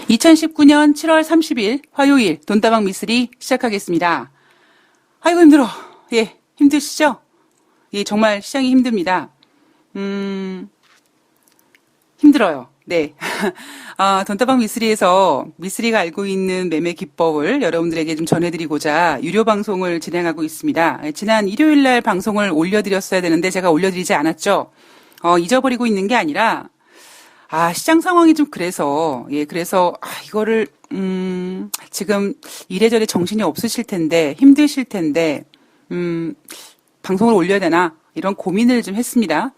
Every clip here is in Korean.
2019년 7월 30일 화요일 돈다방 미쓰리 시작하겠습니다. 아이고 힘들어. 예, 힘드시죠? 예, 정말 시장이 힘듭니다. 힘들어요. 네. 돈다방 미쓰리에서 미쓰리가 알고 있는 매매 기법을 여러분들에게 좀 전해드리고자 유료 방송을 진행하고 있습니다. 지난 일요일 날 방송을 올려드렸어야 되는데 제가 올려드리지 않았죠. 잊어버리고 있는 게 아니라 시장 상황이 좀 그래서, 이거를, 지금 이래저래 정신이 없으실 텐데, 힘드실 텐데, 방송을 올려야 되나? 이런 고민을 좀 했습니다.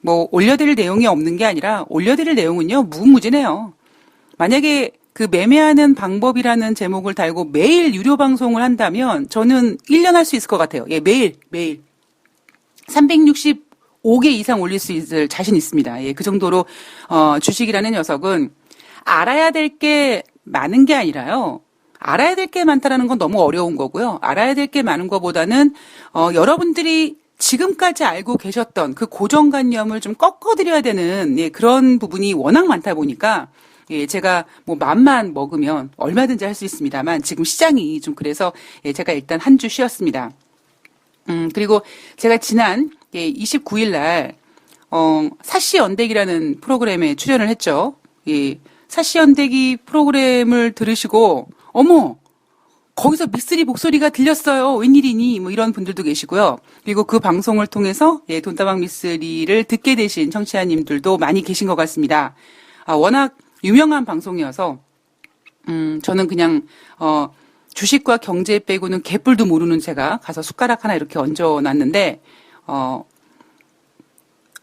뭐, 올려드릴 내용이 없는 게 아니라, 올려드릴 내용은요, 무궁무진해요. 만약에 그 매매하는 방법이라는 제목을 달고 매일 유료 방송을 한다면, 저는 1년 할 수 있을 것 같아요. 예, 매일. 365개 이상 올릴 수 있을 자신 있습니다. 예, 그 정도로, 주식이라는 녀석은 알아야 될 게 많은 게 아니라요. 알아야 될 게 많다라는 건 너무 어려운 거고요. 알아야 될 게 많은 것보다는, 여러분들이 지금까지 알고 계셨던 그 고정관념을 좀 꺾어드려야 되는, 예, 그런 부분이 워낙 많다 보니까, 예, 제가 뭐 맘만 먹으면 얼마든지 할 수 있습니다만, 지금 시장이 좀 그래서, 예, 제가 일단 한 주 쉬었습니다. 그리고 제가 지난 29일 날 사시 연대기라는 프로그램에 출연을 했죠. 예, 사시 연대기 프로그램을 들으시고 어머 거기서 미쓰리 목소리가 들렸어요. 웬일이니? 뭐 이런 분들도 계시고요. 그리고 그 방송을 통해서 돈다방 미쓰리를 듣게 되신 청취자님들도 많이 계신 것 같습니다. 워낙 유명한 방송이어서 저는 그냥 주식과 경제 빼고는 개뿔도 모르는 제가 가서 숟가락 하나 이렇게 얹어놨는데,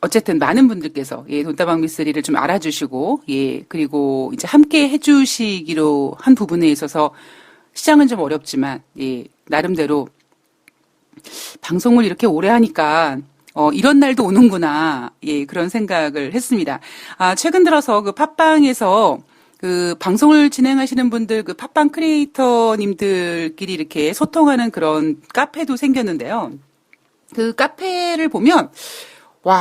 어쨌든 많은 분들께서, 예, 돈다방 미쓰리를 좀 알아주시고, 예, 그리고 이제 함께 해주시기로 한 부분에 있어서 시장은 좀 어렵지만, 예, 나름대로 방송을 이렇게 오래 하니까, 이런 날도 오는구나, 예, 그런 생각을 했습니다. 최근 들어서 그 팟빵에서 그 방송을 진행하시는 분들 그 팟빵 크리에이터님들끼리 이렇게 소통하는 그런 카페도 생겼는데요. 그 카페를 보면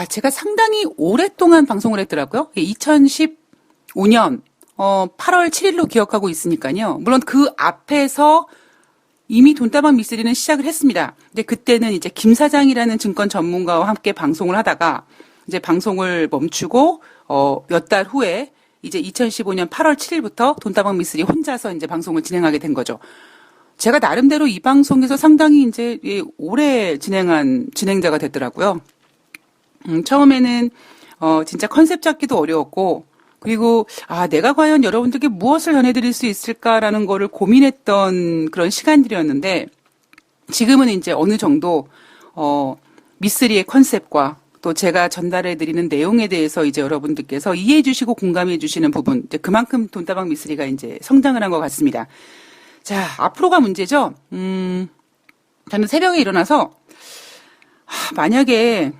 제가 상당히 오랫동안 방송을 했더라고요. 2015년 8월 7일로 기억하고 있으니까요. 물론 그 앞에서 이미 돈다방 미쓰리는 시작을 했습니다. 근데 그때는 이제 김 사장이라는 증권 전문가와 함께 방송을 하다가 이제 방송을 멈추고 몇 달 후에 이제 2015년 8월 7일부터 돈다방 미쓰리 혼자서 이제 방송을 진행하게 된 거죠. 제가 나름대로 이 방송에서 상당히 이제 오래 진행한 진행자가 됐더라고요. 처음에는 진짜 컨셉 잡기도 어려웠고, 그리고 내가 과연 여러분들께 무엇을 전해드릴 수 있을까라는 거를 고민했던 그런 시간들이었는데, 지금은 이제 어느 정도 미쓰리의 컨셉과 또 제가 전달해드리는 내용에 대해서 이제 여러분들께서 이해해주시고 공감해주시는 부분, 이제 그만큼 돈다방 미쓰리가 이제 성장을 한 것 같습니다. 자, 앞으로가 문제죠. 저는 새벽에 일어나서 만약에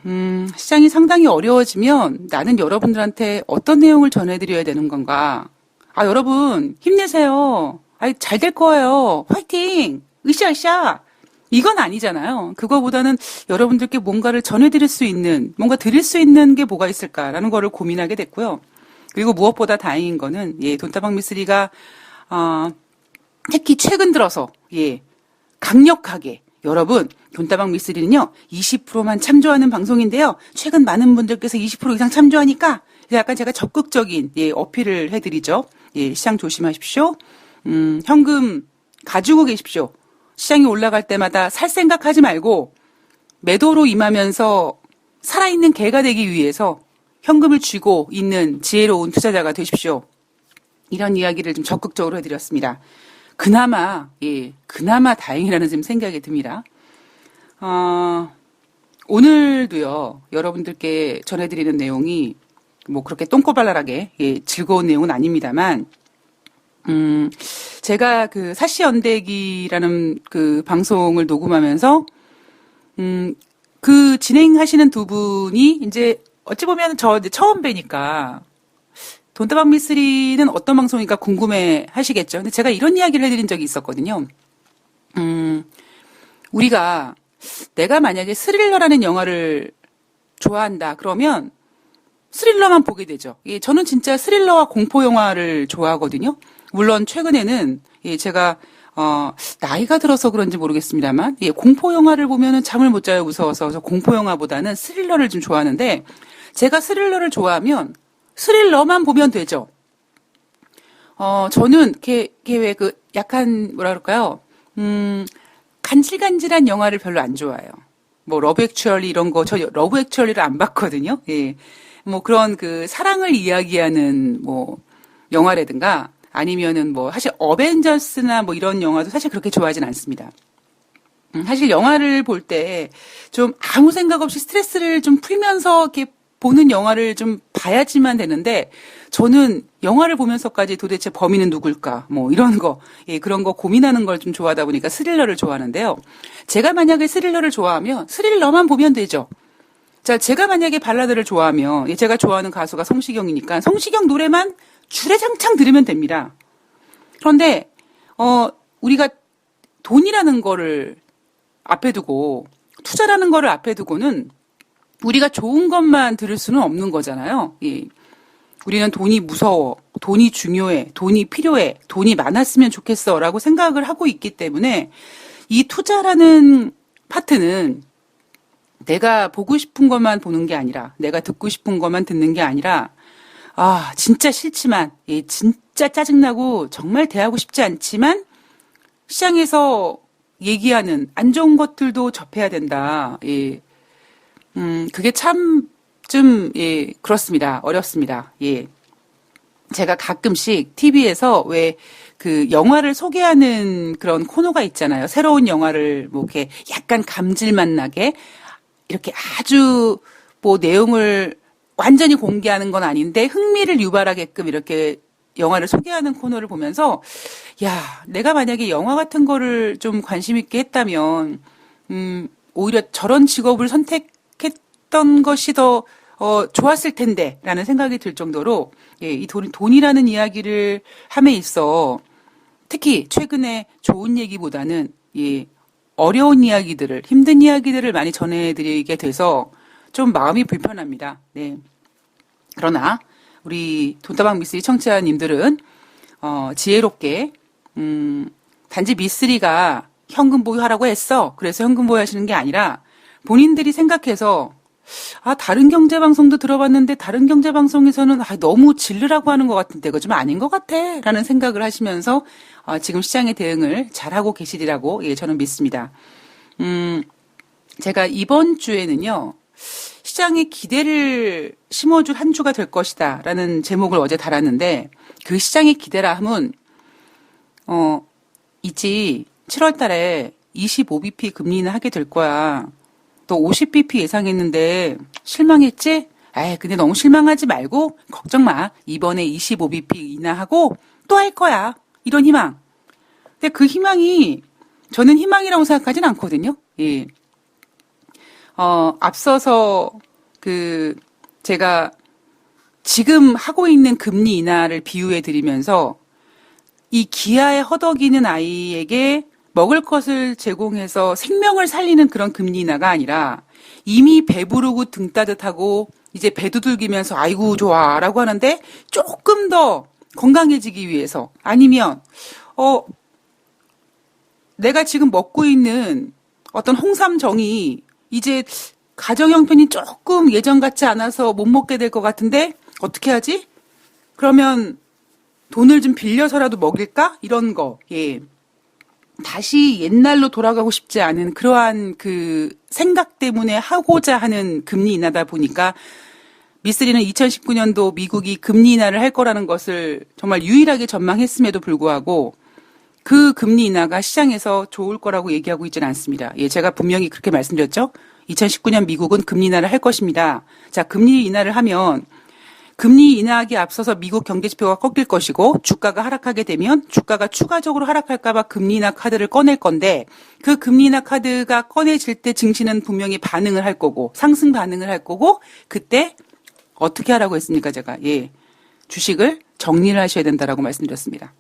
시장이 상당히 어려워지면 나는 여러분들한테 어떤 내용을 전해드려야 되는 건가? 여러분 힘내세요. 잘 될 거예요. 화이팅! 으쌰으쌰! 이건 아니잖아요. 그거보다는 여러분들께 뭔가를 전해드릴 수 있는, 뭔가 드릴 수 있는 게 뭐가 있을까라는 거를 고민하게 됐고요. 그리고 무엇보다 다행인 거는, 예, 돈다방 미쓰리가, 특히 최근 들어서, 예, 강력하게, 여러분, 돈다방 미쓰리는요, 20%만 참조하는 방송인데요. 최근 많은 분들께서 20% 이상 참조하니까, 약간 제가 적극적인, 예, 어필을 해드리죠. 예, 시장 조심하십시오. 현금 가지고 계십시오. 시장이 올라갈 때마다 살 생각하지 말고 매도로 임하면서 살아있는 개가 되기 위해서 현금을 쥐고 있는 지혜로운 투자자가 되십시오. 이런 이야기를 좀 적극적으로 해드렸습니다. 그나마 다행이라는 지금 생각이 듭니다. 오늘도요, 여러분들께 전해드리는 내용이 뭐 그렇게 똥꼬발랄하게, 예, 즐거운 내용은 아닙니다만, 제가 그 사시 연대기라는 그 방송을 녹음하면서, 그 진행하시는 두 분이 이제 어찌 보면 저 이제 처음 뵈니까 돈다방 미쓰리는 어떤 방송인가 궁금해 하시겠죠. 근데 제가 이런 이야기를 해드린 적이 있었거든요. 우리가 내가 만약에 스릴러라는 영화를 좋아한다 그러면 스릴러만 보게 되죠. 예, 저는 진짜 스릴러와 공포 영화를 좋아하거든요. 물론 최근에는 예, 제가 나이가 들어서 그런지 모르겠습니다만 예, 공포 영화를 보면은 잠을 못 자요 무서워서. 그래서 공포 영화보다는 스릴러를 좀 좋아하는데 제가 스릴러를 좋아하면 스릴러만 보면 되죠. 저는 왜 약간 뭐라 그럴까요? 간질간질한 영화를 별로 안 좋아해요. 뭐 러브 액츄얼리 이런 거 저 러브 액츄얼리를 안 봤거든요. 예. 뭐 그런 사랑을 이야기하는 뭐 영화라든가 아니면은 뭐 사실 어벤져스나 뭐 이런 영화도 사실 그렇게 좋아하진 않습니다. 사실 영화를 볼 때 좀 아무 생각 없이 스트레스를 좀 풀면서 이렇게 보는 영화를 좀 봐야지만 되는데 저는 영화를 보면서까지 도대체 범인은 누굴까 뭐 이런 거 예, 그런 거 고민하는 걸 좀 좋아하다 보니까 스릴러를 좋아하는데요. 제가 만약에 스릴러를 좋아하면 스릴러만 보면 되죠. 자, 제가 만약에 발라드를 좋아하면 예, 제가 좋아하는 가수가 성시경이니까 성시경 노래만 주례장창 들으면 됩니다. 그런데 우리가 돈이라는 거를 앞에 두고 투자라는 거를 앞에 두고는 우리가 좋은 것만 들을 수는 없는 거잖아요. 예. 우리는 돈이 무서워, 돈이 중요해, 돈이 필요해, 돈이 많았으면 좋겠어 라고 생각을 하고 있기 때문에 이 투자라는 파트는 내가 보고 싶은 것만 보는 게 아니라 내가 듣고 싶은 것만 듣는 게 아니라 진짜 싫지만 예, 진짜 짜증나고 정말 대하고 싶지 않지만 시장에서 얘기하는 안 좋은 것들도 접해야 된다. 예. 그게 참, 예, 그렇습니다. 어렵습니다. 예. 제가 가끔씩 TV에서 영화를 소개하는 그런 코너가 있잖아요. 새로운 영화를 뭐 이렇게 약간 감질맛 나게 이렇게 아주 뭐 내용을 완전히 공개하는 건 아닌데 흥미를 유발하게끔 이렇게 영화를 소개하는 코너를 보면서 내가 만약에 영화 같은 거를 좀 관심 있게 했다면, 오히려 저런 직업을 선택했던 것이 더 좋았을 텐데, 라는 생각이 들 정도로, 예, 이 돈이라는 이야기를 함에 있어, 특히 최근에 좋은 얘기보다는, 예, 어려운 이야기들을, 힘든 이야기들을 많이 전해드리게 돼서 좀 마음이 불편합니다. 네. 그러나, 우리 돈다방 미쓰리 청취자님들은, 지혜롭게, 단지 미쓰리가 현금 보유하라고 했어. 그래서 현금 보유하시는 게 아니라, 본인들이 생각해서 다른 경제방송도 들어봤는데 다른 경제방송에서는 너무 질르라고 하는 것 같은데 그거 좀 아닌 것 같아 라는 생각을 하시면서 지금 시장의 대응을 잘하고 계시리라고 예, 저는 믿습니다. 제가 이번 주에는요. 시장에 기대를 심어줄 한 주가 될 것이다 라는 제목을 어제 달았는데 그 시장의 기대라 함은 있지 7월 달에 25bp 금리는 하게 될 거야. 또 50bp 예상했는데 실망했지? 근데 너무 실망하지 말고 걱정 마. 이번에 25bp 인하하고 또 할 거야. 이런 희망. 근데 그 희망이 저는 희망이라고 생각하진 않거든요. 예. 앞서서 제가 지금 하고 있는 금리 인하를 비유해 드리면서 이 기아에 허덕이는 아이에게 먹을 것을 제공해서 생명을 살리는 그런 금리 인하가 아니라 이미 배부르고 등 따뜻하고 이제 배 두들기면서 아이고 좋아 라고 하는데 조금 더 건강해지기 위해서 아니면 내가 지금 먹고 있는 어떤 홍삼정이 이제 가정 형편이 조금 예전 같지 않아서 못 먹게 될 것 같은데 어떻게 하지? 그러면 돈을 좀 빌려서라도 먹일까? 이런 거. 예. 다시 옛날로 돌아가고 싶지 않은 그러한 생각 때문에 하고자 하는 금리 인하다 보니까 미쓰리는 2019년도 미국이 금리 인하를 할 거라는 것을 정말 유일하게 전망했음에도 불구하고 그 금리 인하가 시장에서 좋을 거라고 얘기하고 있지는 않습니다. 예, 제가 분명히 그렇게 말씀드렸죠. 2019년 미국은 금리 인하를 할 것입니다. 자, 금리 인하를 하면 금리 인하하기에 앞서서 미국 경제 지표가 꺾일 것이고 주가가 하락하게 되면 주가가 추가적으로 하락할까 봐 금리 인하 카드를 꺼낼 건데 그 금리 인하 카드가 꺼내질 때 증시는 분명히 반응을 할 거고 상승 반응을 할 거고 그때 어떻게 하라고 했습니까 제가. 예, 주식을 정리를 하셔야 된다라고 말씀드렸습니다.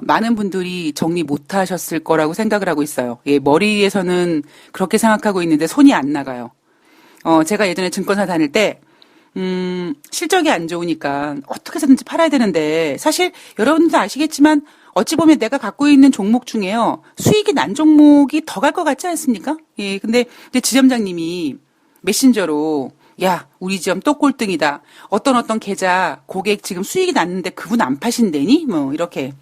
많은 분들이 정리 못 하셨을 거라고 생각을 하고 있어요. 예, 머리에서는 그렇게 생각하고 있는데 손이 안 나가요. 제가 예전에 증권사 다닐 때 실적이 안 좋으니까 어떻게 해서든지 팔아야 되는데 사실 여러분도 아시겠지만 어찌 보면 내가 갖고 있는 종목 중에요. 수익이 난 종목이 더 갈 것 같지 않습니까? 예, 근데 이제 지점장님이 메신저로 야, 우리 지점 또 꼴등이다. 어떤 계좌 고객 지금 수익이 났는데 그분 안 파신대니? 뭐 이렇게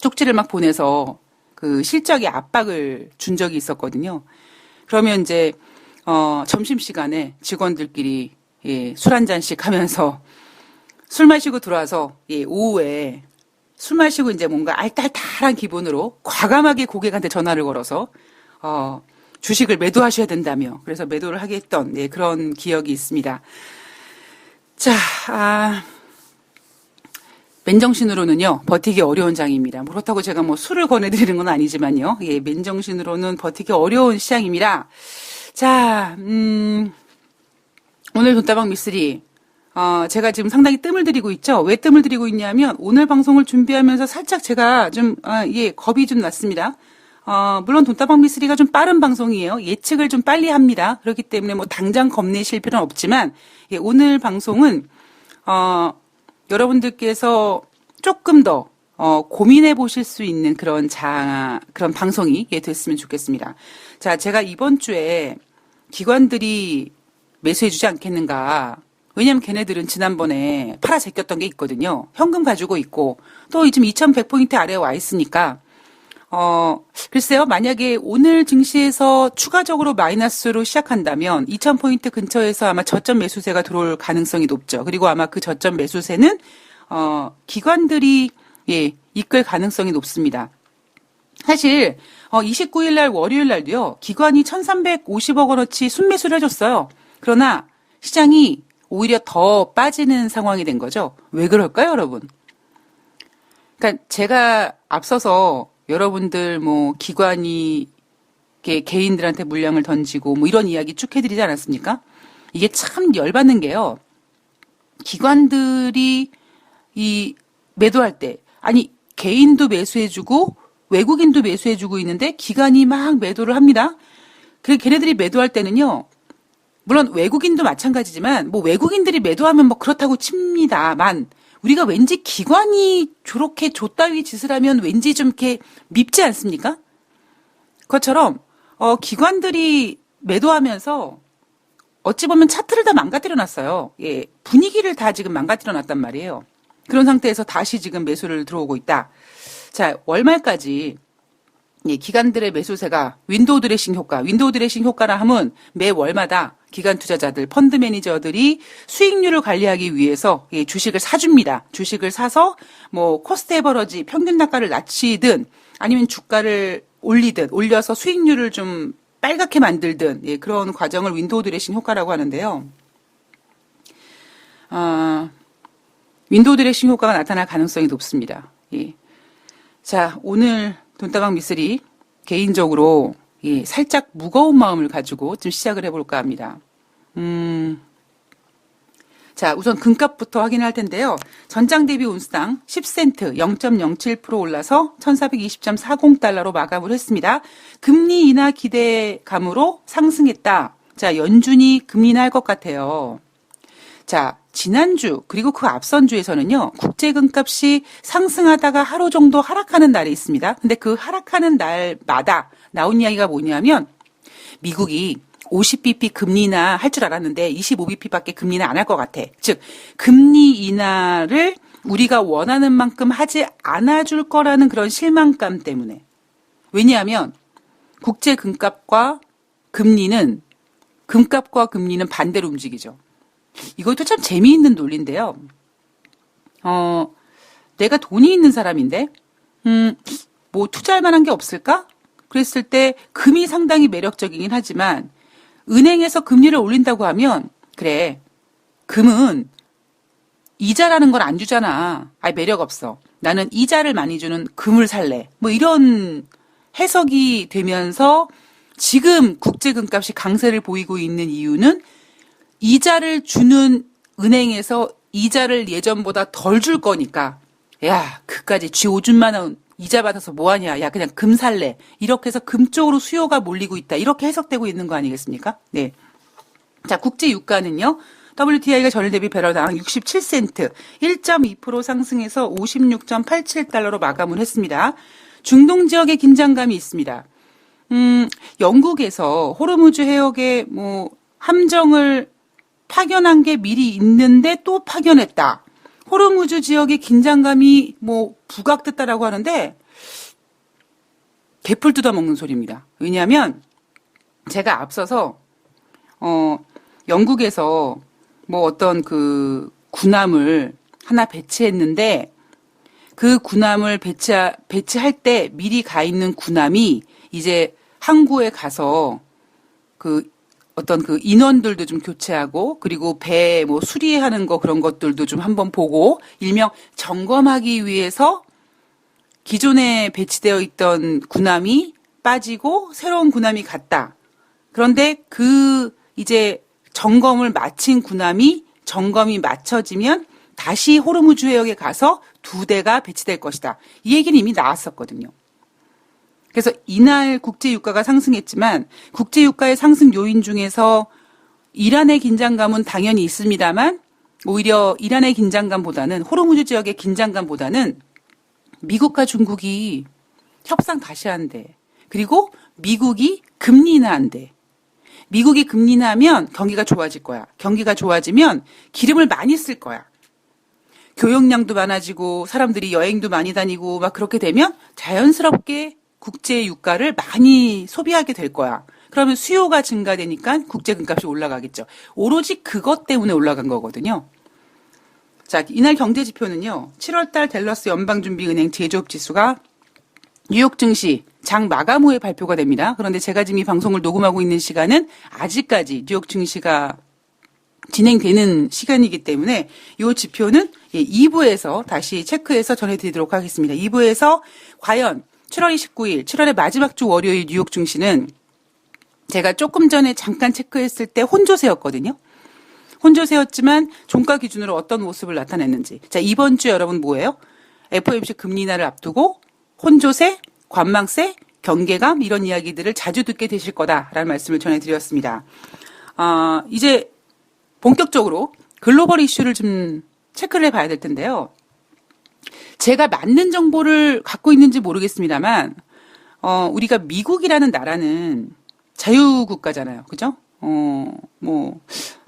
쪽지를 막 보내서 그 실적에 압박을 준 적이 있었거든요. 그러면 이제 점심시간에 직원들끼리 예, 술 한 잔씩 하면서 술 마시고 들어와서 예, 오후에 술 마시고 이제 뭔가 알딸딸한 기분으로 과감하게 고객한테 전화를 걸어서 주식을 매도하셔야 된다며 그래서 매도를 하게 했던 예, 그런 기억이 있습니다. 자, 맨정신으로는요 버티기 어려운 장입니다. 그렇다고 제가 뭐 술을 권해드리는 건 아니지만요. 예, 맨정신으로는 버티기 어려운 시장입니다. 자, 오늘 돈다방 미쓰리 제가 지금 상당히 뜸을 들이고 있죠. 왜 뜸을 들이고 있냐면 오늘 방송을 준비하면서 살짝 제가 좀 예, 겁이 좀 났습니다. 물론 돈다방 미쓰리가 좀 빠른 방송이에요. 예측을 좀 빨리 합니다. 그렇기 때문에 뭐 당장 겁내실 필요는 없지만 예, 오늘 방송은 여러분들께서 조금 더 고민해 보실 수 있는 그런 방송이 예, 됐으면 좋겠습니다. 자, 제가 이번 주에 기관들이 매수해 주지 않겠는가. 왜냐면 걔네들은 지난번에 팔아 제꼈던 게 있거든요. 현금 가지고 있고 또 지금 2100포인트 아래에 와 있으니까 글쎄요. 만약에 오늘 증시에서 추가적으로 마이너스로 시작한다면 2000포인트 근처에서 아마 저점 매수세가 들어올 가능성이 높죠. 그리고 아마 그 저점 매수세는 기관들이 예, 이끌 가능성이 높습니다. 사실 29일 날 월요일 날도요. 기관이 1350억 원어치 순매수를 해줬어요. 그러나 시장이 오히려 더 빠지는 상황이 된 거죠. 왜 그럴까요, 여러분? 그러니까 제가 앞서서 여러분들 뭐 기관이 개인들한테 물량을 던지고 뭐 이런 이야기 쭉 해드리지 않았습니까? 이게 참 열받는 게요. 기관들이 이 매도할 때 아니 개인도 매수해주고 외국인도 매수해주고 있는데 기관이 막 매도를 합니다. 그리고 걔네들이 매도할 때는요. 물론 외국인도 마찬가지지만 뭐 외국인들이 매도하면 뭐 그렇다고 칩니다만 우리가 왠지 기관이 저렇게 좆따위 짓을 하면 왠지 좀 이렇게 밉지 않습니까? 그것처럼 기관들이 매도하면서 어찌 보면 차트를 다 망가뜨려 놨어요. 예, 분위기를 다 지금 망가뜨려 놨단 말이에요. 그런 상태에서 다시 지금 매수를 들어오고 있다. 자, 월말까지 예, 기관들의 매수세가 윈도우 드레싱 효과라 하면 매 월마다 기관 투자자들, 펀드 매니저들이 수익률을 관리하기 위해서 예, 주식을 사줍니다. 주식을 사서 뭐 코스트 에버러지 평균 단가를 낮추든 아니면 주가를 올려서 수익률을 좀 빨갛게 만들든 예, 그런 과정을 윈도우 드레싱 효과라고 하는데요. 윈도우 드레싱 효과가 나타날 가능성이 높습니다. 예. 자, 오늘 돈다방 미쓰리 개인적으로 예, 살짝 무거운 마음을 가지고 좀 시작을 해볼까 합니다. 자, 우선 금값부터 확인할 텐데요. 전장 대비 온스당 10센트 0.07% 올라서 1420.40달러로 마감을 했습니다. 금리 인하 기대감으로 상승했다. 자, 연준이 금리 인하할 것 같아요. 자, 지난주 그리고 그 앞선 주에서는요. 국제금값이 상승하다가 하루 정도 하락하는 날이 있습니다. 근데 그 하락하는 날마다 나온 이야기가 뭐냐면 미국이 50bp 금리 인하 할 줄 알았는데 25bp밖에 금리 인하 안 할 것 같아. 즉 금리 인하를 우리가 원하는 만큼 하지 않아줄 거라는 그런 실망감 때문에. 왜냐하면 국제금값과 금리는 반대로 움직이죠. 이것도 참 재미있는 논리인데요. 내가 돈이 있는 사람인데, 뭐 투자할 만한 게 없을까? 그랬을 때 금이 상당히 매력적이긴 하지만 은행에서 금리를 올린다고 하면 그래, 금은 이자라는 걸 안 주잖아. 아이 매력 없어. 나는 이자를 많이 주는 금을 살래. 뭐 이런 해석이 되면서 지금 국제금값이 강세를 보이고 있는 이유는 이자를 주는 은행에서 이자를 예전보다 덜 줄 거니까 야 그까지 쥐 오줌만 원 이자 받아서 뭐하냐 야 그냥 금 살래 이렇게 해서 금 쪽으로 수요가 몰리고 있다 이렇게 해석되고 있는 거 아니겠습니까? 네. 자 국제 유가는요 WTI가 전일 대비 배럴당 67센트, 1.2% 상승해서 56.87달러로 마감을 했습니다. 중동 지역에 긴장감이 있습니다. 영국에서 호르무즈 해역에 함정을 파견한 게 미리 있는데 또 파견했다. 호르무즈 지역의 긴장감이 부각됐다라고 하는데 개풀 뜯어먹는 소리입니다. 왜냐하면 제가 앞서서 영국에서 어떤 그 군함을 하나 배치했는데 그 군함을 배치할 때 미리 가 있는 군함이 이제 항구에 가서 어떤 그 인원들도 좀 교체하고 그리고 배 수리하는 거 그런 것들도 좀 한번 보고 일명 점검하기 위해서 기존에 배치되어 있던 군함이 빠지고 새로운 군함이 갔다. 그런데 이제 점검을 마친 군함이 점검이 마쳐지면 다시 호르무즈 해역에 가서 2대가 배치될 것이다. 이 얘기는 이미 나왔었거든요. 그래서 이날 국제유가가 상승했지만 국제유가의 상승 요인 중에서 이란의 긴장감은 당연히 있습니다만 오히려 이란의 긴장감보다는 호르무즈 지역의 긴장감보다는 미국과 중국이 협상 다시 한대. 그리고 미국이 금리 인하한대. 미국이 금리 인하하면 경기가 좋아질 거야. 경기가 좋아지면 기름을 많이 쓸 거야. 교역량도 많아지고 사람들이 여행도 많이 다니고 막 그렇게 되면 자연스럽게 국제 유가를 많이 소비하게 될 거야. 그러면 수요가 증가되니까 국제 금값이 올라가겠죠. 오로지 그것 때문에 올라간 거거든요. 자, 이날 경제 지표는요. 7월달 댈러스 연방준비은행 제조업 지수가 뉴욕 증시 장 마감 후에 발표가 됩니다. 그런데 제가 지금 이 방송을 녹음하고 있는 시간은 아직까지 뉴욕 증시가 진행되는 시간이기 때문에 이 지표는 2부에서 다시 체크해서 전해드리도록 하겠습니다. 2부에서 과연 7월 29일, 7월의 마지막 주 월요일 뉴욕 증시는 제가 조금 전에 잠깐 체크했을 때 혼조세였거든요. 혼조세였지만 종가 기준으로 어떤 모습을 나타냈는지. 자, 이번 주 여러분 뭐예요? FOMC 금리 인하를 앞두고 혼조세, 관망세, 경계감 이런 이야기들을 자주 듣게 되실 거다라는 말씀을 전해드렸습니다. 이제 본격적으로 글로벌 이슈를 좀 체크를 해봐야 될 텐데요. 제가 맞는 정보를 갖고 있는지 모르겠습니다만 우리가 미국이라는 나라는 자유국가잖아요. 그죠?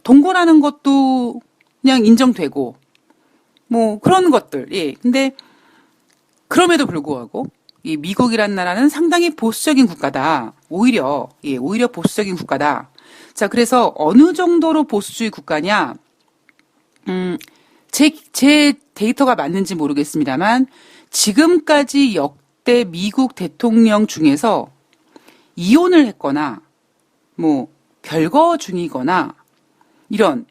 동거라는 것도 그냥 인정되고 그런 것들. 예. 근데 그럼에도 불구하고 이 미국이라는 나라는 상당히 보수적인 국가다. 오히려 보수적인 국가다. 자, 그래서 어느 정도로 보수주의 국가냐? 제 데이터가 맞는지 모르겠습니다만 지금까지 역대 미국 대통령 중에서 이혼을 했거나 별거 중이거나 이런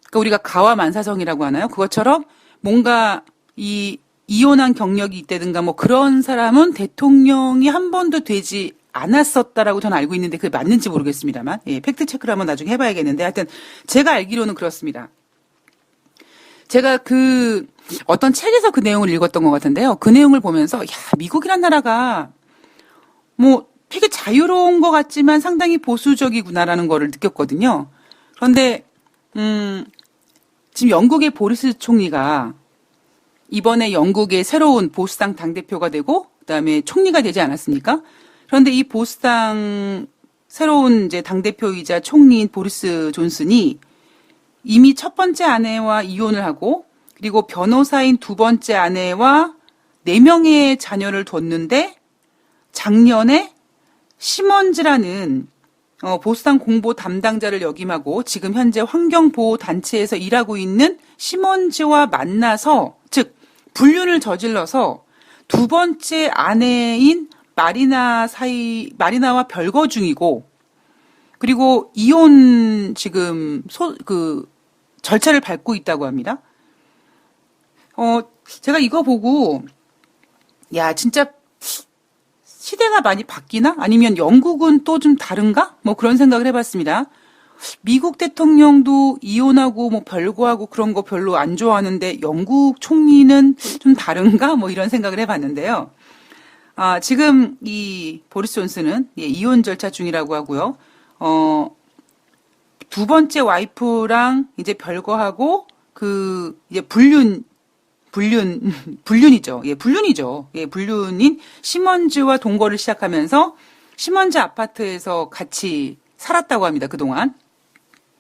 그러니까 우리가 가와만사성이라고 하나요? 그것처럼 뭔가 이혼한 경력이 있다든가 그런 사람은 대통령이 한 번도 되지 않았었다라고 저는 알고 있는데 그게 맞는지 모르겠습니다만 팩트 체크를 한번 나중에 해봐야겠는데 하여튼 제가 알기로는 그렇습니다. 제가 어떤 책에서 그 내용을 읽었던 것 같은데요. 그 내용을 보면서 미국이란 나라가 되게 자유로운 것 같지만 상당히 보수적이구나라는 거를 느꼈거든요. 그런데 지금 영국의 보리스 총리가 이번에 영국의 새로운 보수당 당대표가 되고 그다음에 총리가 되지 않았습니까? 그런데 이 보수당 새로운 이제 당대표이자 총리인 보리스 존슨이 이미 첫 번째 아내와 이혼을 하고 그리고 변호사인 두 번째 아내와 4명의 자녀를 뒀는데 작년에 시먼즈라는 보수당 공보 담당자를 역임하고 지금 현재 환경보호단체에서 일하고 있는 시먼즈와 만나서 즉 불륜을 저질러서 두 번째 아내인 마리나와 별거 중이고 그리고 이혼 지금 절차를 밟고 있다고 합니다. 제가 이거 보고 진짜 시대가 많이 바뀌나? 아니면 영국은 또 좀 다른가? 그런 생각을 해봤습니다. 미국 대통령도 이혼하고 별거하고 그런 거 별로 안 좋아하는데 영국 총리는 좀 다른가? 이런 생각을 해봤는데요. 지금 이 보리스 존슨은 이혼 절차 중이라고 하고요. 두 번째 와이프랑 이제 별거하고 이제 불륜이죠. 예, 불륜이죠. 예, 불륜인 시먼즈와 동거를 시작하면서 시먼즈 아파트에서 같이 살았다고 합니다. 그동안.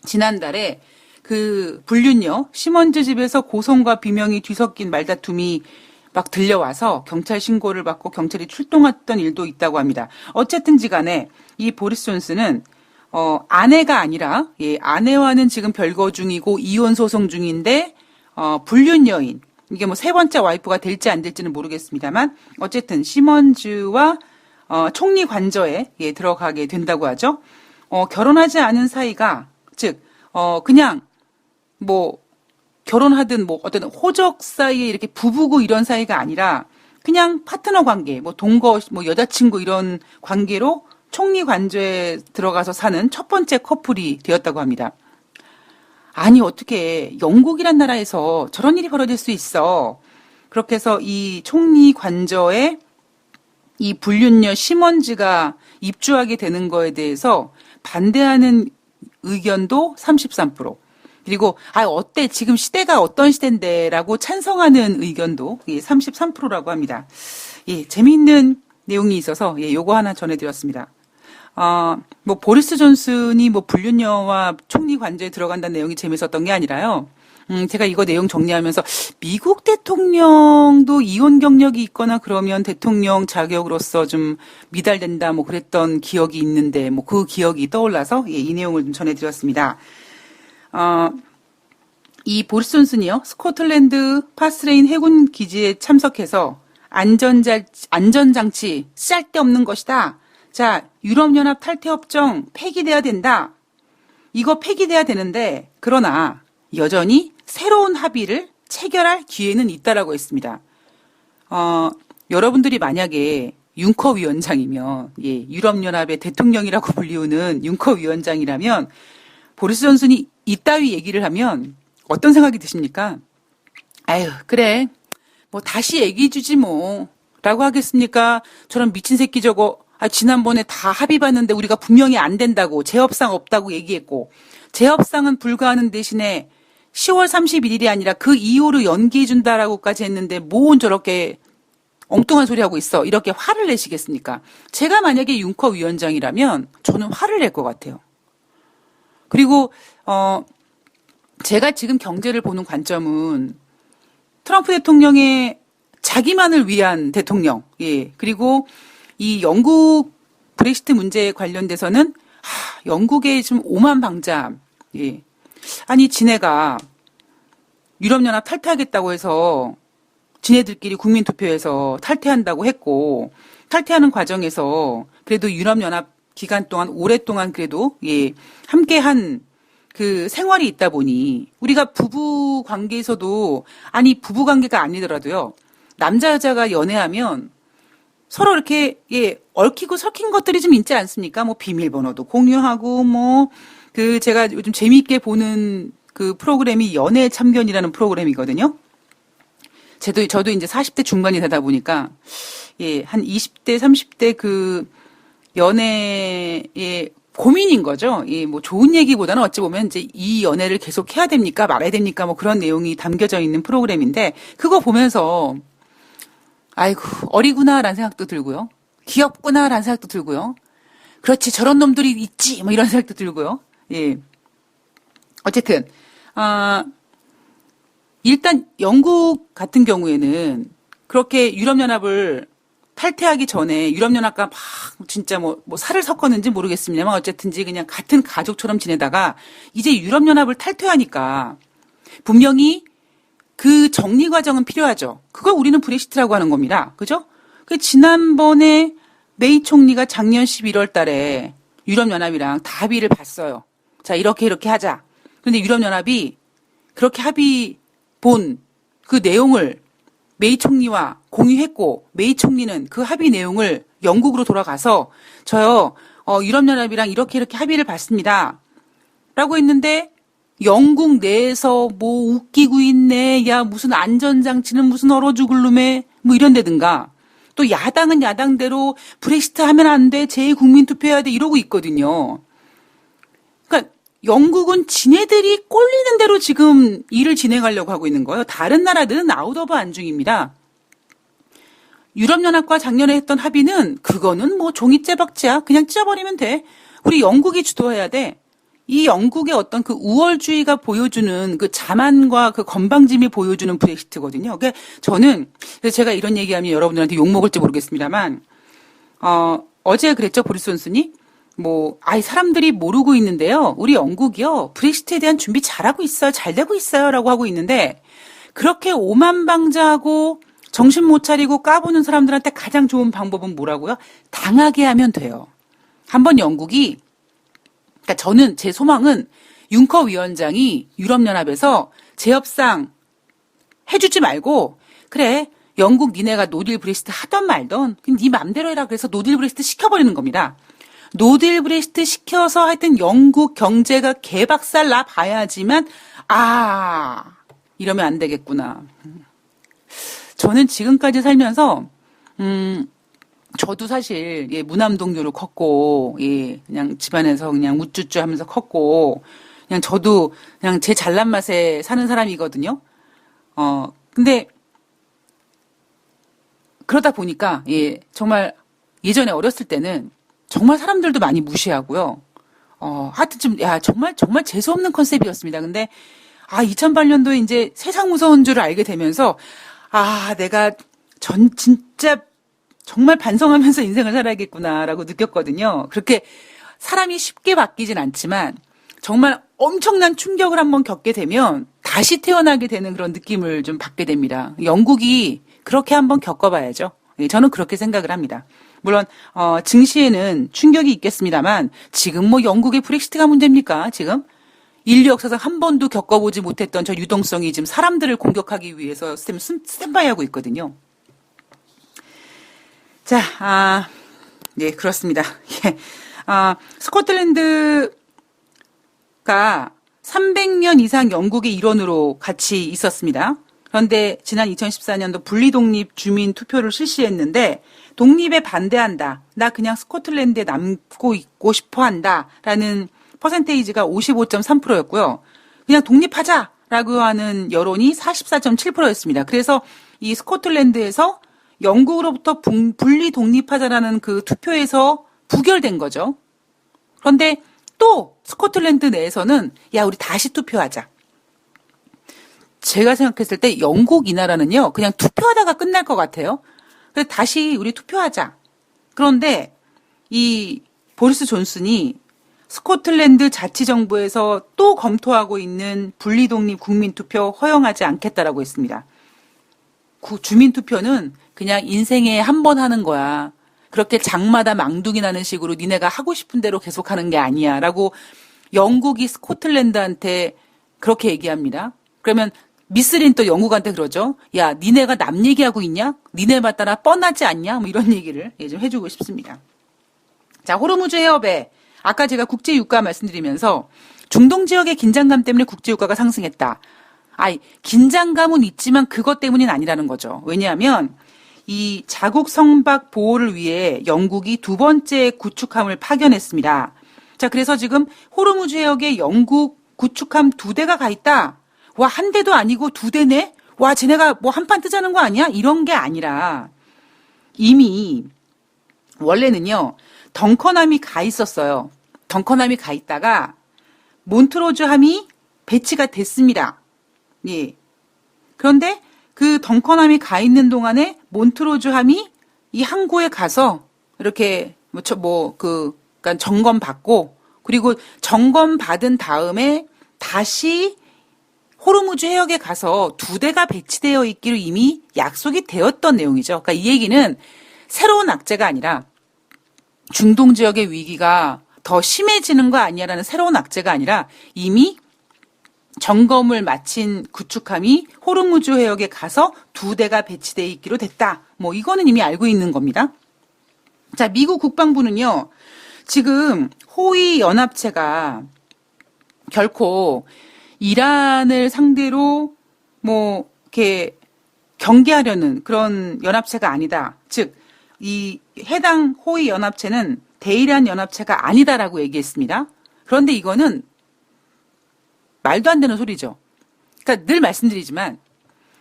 지난달에 그 불륜녀 시먼즈 집에서 고성과 비명이 뒤섞인 말다툼이 막 들려와서 경찰 신고를 받고 경찰이 출동했던 일도 있다고 합니다. 어쨌든지 간에 이 보리스 존슨은 아내가 아니라 예, 아내와는 지금 별거 중이고 이혼 소송 중인데 불륜 여인 이게 뭐 세 번째 와이프가 될지 안 될지는 모르겠습니다만 어쨌든 시먼즈와 총리 관저에 예, 들어가게 된다고 하죠. 결혼하지 않은 사이가 즉 그냥 뭐 결혼하든 뭐 어떤 호적 사이에 이렇게 부부고 이런 사이가 아니라 그냥 파트너 관계, 뭐 동거, 뭐 여자친구 이런 관계로 총리 관저에 들어가서 사는 첫 번째 커플이 되었다고 합니다. 아니 어떻게 영국이란 나라에서 저런 일이 벌어질 수 있어. 그렇게 해서 이 총리 관저에 이 불륜녀 시먼즈가 입주하게 되는 거에 대해서 반대하는 의견도 33%. 그리고 어때 지금 시대가 어떤 시대인데라고 찬성하는 의견도 33%라고 합니다. 예, 재미있는 내용이 있어서 예, 요거 하나 전해드렸습니다. 뭐 보리스 존슨이 뭐 불륜녀와 총리 관저에 들어간다는 내용이 재밌었던 게 아니라요. 제가 이거 내용 정리하면서 미국 대통령도 이혼 경력이 있거나 그러면 대통령 자격으로서 좀 미달된다 뭐 그랬던 기억이 있는데 뭐 그 기억이 떠올라서 예, 이 내용을 좀 전해드렸습니다. 이 보리스 존슨이요, 스코틀랜드 파스레인 해군 기지에 참석해서 안전장치 쓸데없는 것이다. 자, 유럽연합 탈퇴협정 폐기돼야 된다. 이거 폐기돼야 되는데, 그러나 여전히 새로운 합의를 체결할 기회는 있다라고 했습니다. 여러분들이 만약에 융커 위원장이면, 예, 유럽연합의 대통령이라고 불리우는 융커 위원장이라면, 보리스 존슨이 이따위 얘기를 하면 어떤 생각이 드십니까? 아유, 그래. 뭐 다시 얘기해주지 뭐. 라고 하겠습니까? 저런 미친 새끼 저거 지난번에 다 합의봤는데 우리가 분명히 안 된다고 재협상 없다고 얘기했고 재협상은 불가하는 대신에 10월 31일이 아니라 그 이후로 연기해준다라고까지 했는데 뭔 저렇게 엉뚱한 소리 하고 있어. 이렇게 화를 내시겠습니까? 제가 만약에 융커 위원장이라면 저는 화를 낼 것 같아요. 그리고 제가 지금 경제를 보는 관점은 트럼프 대통령의 자기만을 위한 대통령, 예. 그리고 이 영국 브렉시트 문제에 관련돼서는 영국의 좀 오만방자, 예. 아니 지네가 유럽연합 탈퇴하겠다고 해서 지네들끼리 국민투표에서 탈퇴한다고 했고 탈퇴하는 과정에서 그래도 유럽연합 기간 동안 오랫동안 그래도 예 함께한 그 생활이 있다 보니 우리가 부부 관계에서도 아니 부부 관계가 아니더라도요 남자 여자가 연애하면 서로 이렇게 예 얽히고 설킨 것들이 좀 있지 않습니까? 뭐 비밀번호도 공유하고 뭐 그 제가 요즘 재미있게 보는 그 프로그램이 연애 참견이라는 프로그램이거든요. 저도 이제 40대 중반이 되다 보니까 예 한 20대 30대 그 연애의 고민인 거죠. 예, 뭐 좋은 얘기보다는 어찌 보면 이제 이 연애를 계속 해야 됩니까? 말아야 됩니까? 뭐 그런 내용이 담겨져 있는 프로그램인데 그거 보면서 아이고 어리구나라는 생각도 들고요. 귀엽구나라는 생각도 들고요. 그렇지 저런 놈들이 있지 뭐 이런 생각도 들고요. 예. 어쨌든 일단 영국 같은 경우에는 그렇게 유럽연합을 탈퇴하기 전에 유럽연합과 막 진짜 뭐 살을 섞었는지 모르겠습니다만 어쨌든지 그냥 같은 가족처럼 지내다가 이제 유럽연합을 탈퇴하니까 분명히 그 정리 과정은 필요하죠. 그걸 우리는 브렉시트라고 하는 겁니다. 그죠? 그 지난번에 메이 총리가 작년 11월 달에 유럽연합이랑 다 합의를 봤어요. 자, 이렇게 하자. 그런데 유럽연합이 그렇게 합의 본 그 내용을 메이 총리와 공유했고 메이 총리는 그 합의 내용을 영국으로 돌아가서 저요 유럽연합이랑 이렇게 합의를 봤습니다. 라고 했는데 영국 내에서 뭐 웃기고 있네. 야 무슨 안전장치는 무슨 얼어 죽을 놈에 뭐 이런다든가 또 야당은 야당대로 브렉시트 하면 안 돼. 재국민투표해야 돼. 이러고 있거든요. 그러니까 영국은 지네들이 꼴리는 대로 지금 일을 진행하려고 하고 있는 거예요. 다른 나라들은 아웃 오브 안중입니다. 유럽연합과 작년에 했던 합의는 그거는 뭐 종이째박지야. 그냥 찢어버리면 돼. 우리 영국이 주도해야 돼. 이 영국의 어떤 그 우월주의가 보여주는 그 자만과 그 건방짐이 보여주는 브렉시트거든요. 그러니까 저는 그래서 제가 이런 얘기하면 여러분들한테 욕먹을지 모르겠습니다만 어제 그랬죠. 보리스 존슨이 사람들이 모르고 있는데요. 우리 영국이요. 브렉시트에 대한 준비 잘하고 있어요. 잘 되고 있어요. 라고 하고 있는데 그렇게 오만방자하고 정신 못 차리고 까부는 사람들한테 가장 좋은 방법은 뭐라고요? 당하게 하면 돼요. 한번 영국이 그러니까 저는 제 소망은 융커 위원장이 유럽연합에서 재협상 해주지 말고 그래 영국 니네가 노딜 브렉시트 하던 말던 그럼 네 맘대로 해라 그래서 노딜 브렉시트 시켜버리는 겁니다. 노딜 브렉시트 시켜서 하여튼 영국 경제가 개박살 나 봐야지만 이러면 안 되겠구나. 저는 지금까지 살면서 저도 사실 무남동녀로 컸고 그냥 집안에서 그냥 우쭈쭈 하면서 컸고 그냥 저도 그냥 제 잘난 맛에 사는 사람이거든요. 근데 그러다 보니까 정말 예전에 어렸을 때는 정말 사람들도 많이 무시하고요. 하여튼 정말 재수없는 컨셉이었습니다. 근데 2008년도에 이제 세상 무서운 줄을 알게 되면서 내가 진짜 정말 반성하면서 인생을 살아야겠구나라고 느꼈거든요. 그렇게 사람이 쉽게 바뀌진 않지만 정말 엄청난 충격을 한번 겪게 되면 다시 태어나게 되는 그런 느낌을 좀 받게 됩니다. 영국이 그렇게 한번 겪어봐야죠. 저는 그렇게 생각을 합니다. 물론 증시에는 충격이 있겠습니다만 지금 영국의 브렉시트가 문제입니까? 지금 인류 역사상 한 번도 겪어보지 못했던 저 유동성이 지금 사람들을 공격하기 위해서 스탠바이 하고 있거든요. 자, 그렇습니다. 스코틀랜드가 300년 이상 영국의 일원으로 같이 있었습니다. 그런데 지난 2014년도 분리독립 주민 투표를 실시했는데 독립에 반대한다. 나 그냥 스코틀랜드에 남고 있고 싶어 한다. 라는 퍼센테이지가 55.3%였고요. 그냥 독립하자라고 하는 여론이 44.7%였습니다. 그래서 이 스코틀랜드에서 영국으로부터 분리 독립하자라는 그 투표에서 부결된 거죠. 그런데 또 스코틀랜드 내에서는 우리 다시 투표하자. 제가 생각했을 때 영국 이 나라는요. 그냥 투표하다가 끝날 것 같아요. 그래서 다시 우리 투표하자. 그런데 이 보리스 존슨이 스코틀랜드 자치정부에서 또 검토하고 있는 분리독립 국민투표 허용하지 않겠다라고 했습니다. 주민투표는 그냥 인생에 한 번 하는 거야. 그렇게 장마다 망둥이 나는 식으로 니네가 하고 싶은 대로 계속하는 게 아니야. 라고 영국이 스코틀랜드한테 그렇게 얘기합니다. 그러면 미스린 또 영국한테 그러죠. 야, 니네가 남 얘기하고 있냐? 니네 맞따라 뻔하지 않냐? 이런 얘기를 좀 해주고 싶습니다. 자, 호르무즈 해협에 아까 제가 국제유가 말씀드리면서 중동 지역의 긴장감 때문에 국제유가가 상승했다. 긴장감은 있지만 그것 때문은 아니라는 거죠. 왜냐하면 이 자국 선박 보호를 위해 영국이 두 번째 구축함을 파견했습니다. 자, 그래서 지금 호르무즈 해역에 영국 구축함 2대가 가 있다. 와, 한 대도 아니고 2대네? 와, 쟤네가 한판 뜨자는 거 아니야? 이런 게 아니라 이미 원래는요. 덩커남이 가 있었어요. 덩커남이 가 있다가 몬트로즈 함이 배치가 됐습니다. 예. 그런데 그 덩커남이 가 있는 동안에 몬트로즈 함이 이 항구에 가서 이렇게 그러니까 점검 받고 그리고 점검 받은 다음에 다시 호르무즈 해역에 가서 2대가 배치되어 있기로 이미 약속이 되었던 내용이죠. 그러니까 이 얘기는 새로운 악재가 아니라 중동 지역의 위기가 더 심해지는 거 아니야라는 새로운 악재가 아니라 이미 점검을 마친 구축함이 호르무즈 해역에 가서 2대가 배치되어 있기로 됐다. 이거는 이미 알고 있는 겁니다. 자, 미국 국방부는요. 지금 호위 연합체가 결코 이란을 상대로 이렇게 경계하려는 그런 연합체가 아니다. 즉, 이 해당 호위 연합체는 대이란 연합체가 아니다라고 얘기했습니다. 그런데 이거는 말도 안 되는 소리죠. 그러니까 늘 말씀드리지만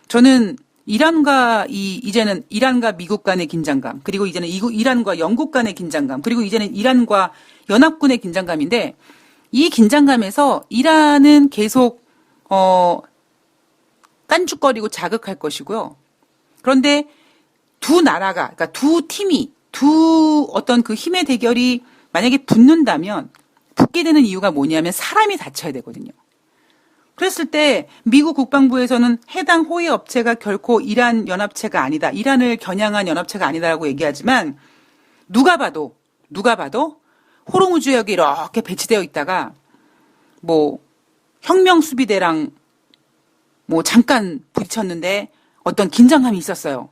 저는 이제는 이란과 미국 간의 긴장감, 그리고 이제는 이란과 영국 간의 긴장감, 그리고 이제는 이란과 연합군의 긴장감인데 이 긴장감에서 이란은 계속 깐죽거리고 자극할 것이고요. 그런데 두 나라가, 그러니까 두 팀이, 어떤 그 힘의 대결이 만약에 붙는다면 붙게 되는 이유가 뭐냐면 사람이 다쳐야 되거든요. 그랬을 때 미국 국방부에서는 해당 호위 업체가 결코 이란 연합체가 아니다. 이란을 겨냥한 연합체가 아니다라고 얘기하지만 누가 봐도 호르무즈 해역에 이렇게 배치되어 있다가 뭐 혁명 수비대랑 뭐 잠깐 부딪혔는데 어떤 긴장감이 있었어요.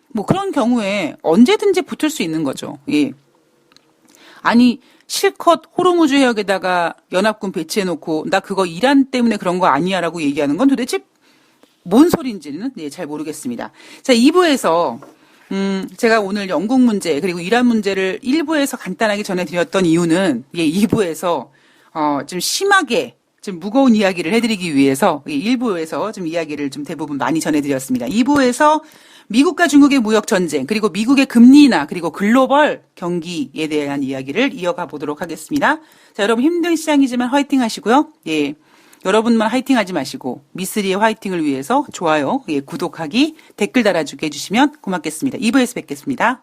뭐 그런 경우에 언제든지 붙을 수 있는 거죠. 예. 아니 실컷 호르무즈 해역에다가 연합군 배치해놓고 나 그거 이란 때문에 그런 거 아니야라고 얘기하는 건 도대체 뭔 소린지는 잘 모르겠습니다. 자, 2부에서 제가 오늘 영국 문제 그리고 이란 문제를 1부에서 간단하게 전해드렸던 이유는 2부에서 좀 심하게 좀 무거운 이야기를 해드리기 위해서 1부에서 좀 이야기를 좀 대부분 많이 전해드렸습니다. 2부에서 미국과 중국의 무역 전쟁 그리고 미국의 금리 인하 그리고 글로벌 경기에 대한 이야기를 이어가 보도록 하겠습니다. 자, 여러분 힘든 시장이지만 화이팅 하시고요. 예. 여러분만 화이팅 하지 마시고 미쓰리의 화이팅을 위해서 좋아요, 구독하기, 댓글 달아주게 해주시면 고맙겠습니다. 2부에서 뵙겠습니다.